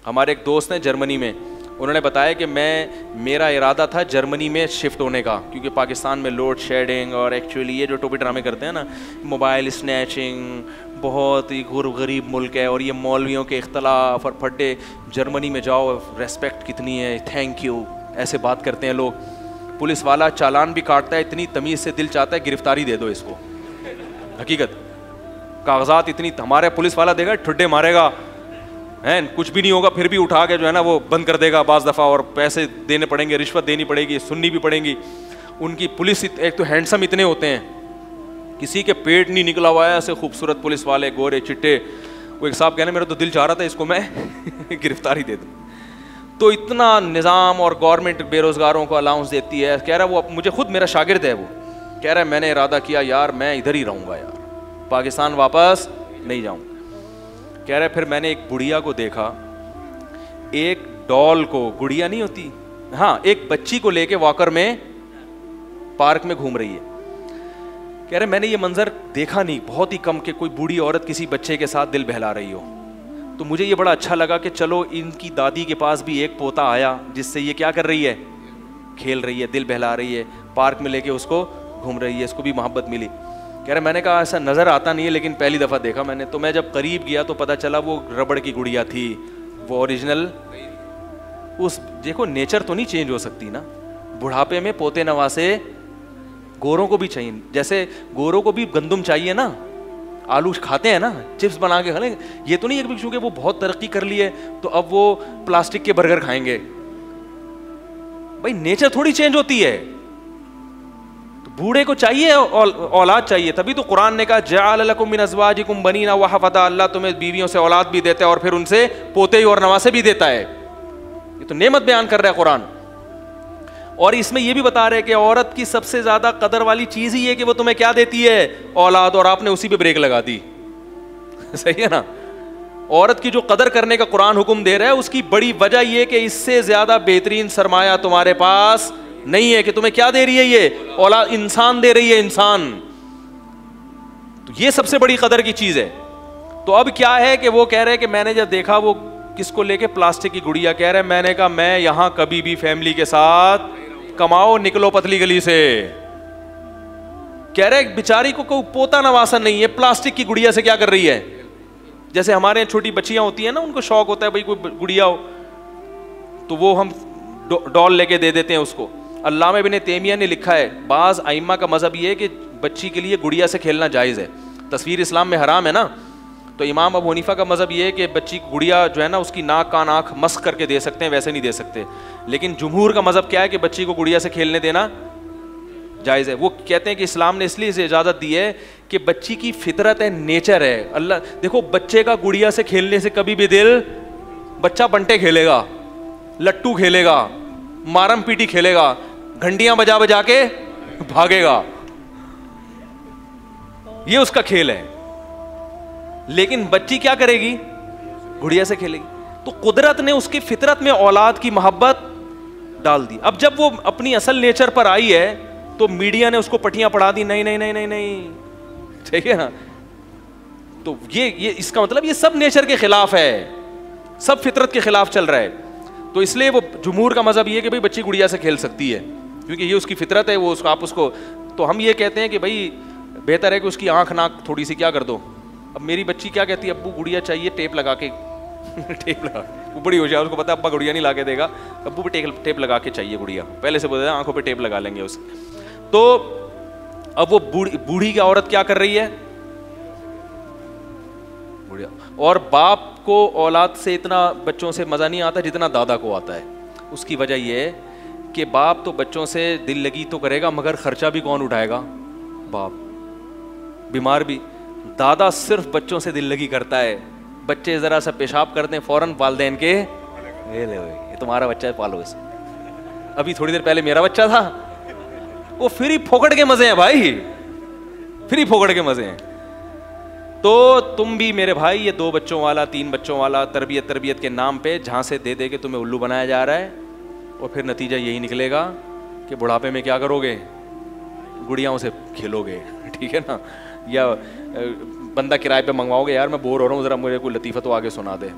हमारे एक दोस्त हैं जर्मनी में, उन्होंने बताया कि मेरा इरादा था जर्मनी में शिफ्ट होने का, क्योंकि पाकिस्तान में लोड शेडिंग और एक्चुअली ये जो टोपी ड्रामे करते हैं ना, मोबाइल स्नैचिंग, बहुत ही गरीब मुल्क है और ये मौलवियों के इख्तलाफ और फड्डे। जर्मनी में जाओ, रेस्पेक्ट कितनी है, थैंक यू, ऐसे बात करते हैं लोग। पुलिस वाला चालान भी काटता है, इतनी तमीज़ से दिल चाहता है गिरफ्तारी दे दो इसको। हकीकत कागजात इतनी, हमारे पुलिस वाला देगा ठुड्डे मारेगा हैं, कुछ भी नहीं होगा, फिर भी उठा के जो है ना वो बंद कर देगा बाज़ दफ़ा, और पैसे देने पड़ेंगे, रिश्वत देनी पड़ेगी, सुननी भी पड़ेगी। उनकी पुलिस एक तो हैंडसम इतने होते हैं, किसी के पेट नहीं निकला हुआ है, ऐसे खूबसूरत पुलिस वाले, गोरे चिट्टे। वो एक साहब कहने मेरा तो दिल चाह रहा था इसको मैं गिरफ्तारी दे दूँ। तो इतना निज़ाम और गवर्नमेंट बेरोज़गारों को अलाउंस देती है। कह रहा है वो मुझे खुद, मेरा शागिर्द है वो, कह रहा है मैंने इरादा किया यार मैं इधर ही रहूँगा यार, पाकिस्तान वापस नहीं जाऊँ। कह रहा है फिर मैंने एक बुढ़िया को देखा, एक डॉल को, गुड़िया नहीं होती, हाँ, एक बच्ची को लेके वॉकर में पार्क में घूम रही है। कह रहे मैंने ये मंजर देखा नहीं, बहुत ही कम, कि कोई बूढ़ी औरत किसी बच्चे के साथ दिल बहला रही हो। तो मुझे ये बड़ा अच्छा लगा कि चलो इनकी दादी के पास भी एक पोता आया जिससे ये क्या कर रही है, खेल रही है, दिल बहला रही है, पार्क में लेके उसको घूम रही है, इसको भी मोहब्बत मिली। कह रहे मैंने कहा ऐसा नज़र आता नहीं है लेकिन पहली दफ़ा देखा मैंने। तो मैं जब करीब गया तो पता चला वो रबड़ की गुड़िया थी, वो ओरिजिनल। उस देखो नेचर तो नहीं चेंज हो सकती ना, बुढ़ापे में पोते नवासे गोरों को भी चाहिए, जैसे गोरों को भी गंदुम चाहिए ना, आलू खाते हैं ना, चिप्स बना के खा लेंगे। ये तो नहीं है कि चूंकि वो बहुत तरक्की कर ली है तो अब वो प्लास्टिक के बर्गर खाएंगे। भाई नेचर थोड़ी चेंज होती है, तो बूढ़े को चाहिए औलाद चाहिए। तभी तो कुरान ने कहा जअल लकुम मिन अज़वाजिकुम बनीना व हफ़दा, अल्लाह तुम्हें बीवियों से औलाद भी देता है और फिर उनसे पोते और नवासे भी देता है। ये तो नेमत बयान कर रहा है कुरान। और इसमें यह भी बता रहे कि औरत की सबसे ज्यादा कदर वाली चीज ही है कि वो तुम्हें क्या देती है, औलाद, और आपने उसी पे ब्रेक लगा दी। सही है ना। औरत की जो कदर करने का कुरान हुक्म दे रहा है उसकी बड़ी वजह यह कि इससे ज्यादा बेहतरीन सरमाया तुम्हारे पास नहीं है। कि तुम्हें क्या दे रही है ये औलाद, इंसान दे रही है, इंसान। तो ये सबसे बड़ी कदर की चीज है। तो अब क्या है कि वो कह रहे हैं कि मैंने जब देखा वो किसको लेके, प्लास्टिक की गुड़िया, कह रहे हैं मैंने कहा मैं यहां कभी भी फैमिली के साथ, कमाओ निकलो पतली गली से। कह रहे बेचारी को कोई पोता नवासा नहीं है, प्लास्टिक की गुड़िया से क्या कर रही है। जैसे हमारे यहाँ छोटी बच्चियां होती हैं ना, उनको शौक होता है भाई कोई गुड़िया हो तो वो हम डॉल लेके दे देते हैं उसको। अल्लामा इब्न तैमिया ने लिखा है बाज आइम्मा का मजहब ये है कि बच्ची के लिए गुड़िया से खेलना जायज़ है। तस्वीर इस्लाम में हराम है ना, तो इमाम अबू हनीफा का मजहब ये है कि बच्ची की गुड़िया जो है ना उसकी नाक कान आँख मस्क करके दे सकते हैं, वैसे नहीं दे सकते। लेकिन जुमहूर का मजहब क्या है कि बच्ची को गुड़िया से खेलने देना जायज़ है। वो कहते हैं कि इस्लाम ने इसलिए इसे इजाज़त दी है कि बच्ची की फितरत है, नेचर है। अल्लाह देखो बच्चे का गुड़िया से खेलने से कभी भी दिल, बच्चा बंटे खेलेगा, लट्टू खेलेगा, मारम पीटी खेलेगा, घंटियां बजा बजा के भागेगा, ये उसका खेल है। लेकिन बच्ची क्या करेगी, गुड़िया से खेलेगी। तो कुदरत ने उसकी फितरत में औलाद की मोहब्बत डाल दी। अब जब वो अपनी असल नेचर पर आई है तो मीडिया ने उसको पटियां पढ़ा दी, नहीं नहीं नहीं नहीं नहीं, ठीक है ना। तो ये इसका मतलब ये सब नेचर के खिलाफ है, सब फितरत के खिलाफ चल रहा है। तो इसलिए वो जुमहूर का मजहब ये है कि भाई बच्ची गुड़िया से खेल सकती है क्योंकि ये उसकी फितरत है। वो उसको आप उसको, तो हम ये कहते हैं कि भाई बेहतर है कि उसकी आंख नाक थोड़ी सी क्या कर दो। अब मेरी बच्ची क्या कहती है, अब्बू गुड़िया चाहिए, टेप लगा के टेप लगा, वो बड़ी होशियार, उसको पता है अब्बा गुड़िया नहीं ला के देगा, अब्बू पे टेप लगा के चाहिए गुड़िया, पहले से बोल देना आंखों पे टेप लगा लेंगे उसे। तो अब वो बूढ़ी की औरत क्या कर रही है, बुढ़िया। और बाप को औलाद से इतना बच्चों से मजा नहीं आता जितना दादा को आता है। उसकी वजह यह है कि बाप तो बच्चों से दिल लगी तो करेगा मगर खर्चा भी कौन उठाएगा, बाप, बीमार भी। दादा सिर्फ बच्चों से दिल लगी करता है, बच्चे जरा सा पेशाब करते हैं फौरन वालदेन के ये तुम्हारा बच्चा है पालो इसे। अभी थोड़ी देर पहले मेरा बच्चा था, वो फ्री फोकट के मजे हैं भाई, फ्री फोकट के मजे हैं। तो तुम भी मेरे भाई ये 2 बच्चों वाला 3 बच्चों वाला तरबियत के नाम पे झांसे दे दे के तुम्हें उल्लू बनाया जा रहा है और फिर नतीजा यही निकलेगा कि बुढ़ापे में क्या करोगे, गुड़ियाओं से खेलोगे, ठीक है ना। या बंदा किराए पे मंगवाओगे, यार मैं बोर हो रहा हूँ जरा मुझे कोई लतीफ़ा तो आगे सुना दे,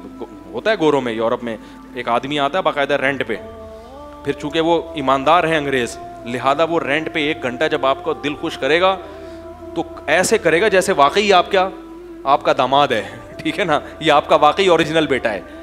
होता है गोरों में, यूरोप में एक आदमी आता है बाकायदा रेंट पे, फिर चूंकि वो ईमानदार है अंग्रेज, लिहाजा वो रेंट पे 1 घंटा जब आपको दिल खुश करेगा तो ऐसे करेगा जैसे वाकई आपका दामाद है, ठीक है ना, ये आपका वाकई ओरिजिनल बेटा है।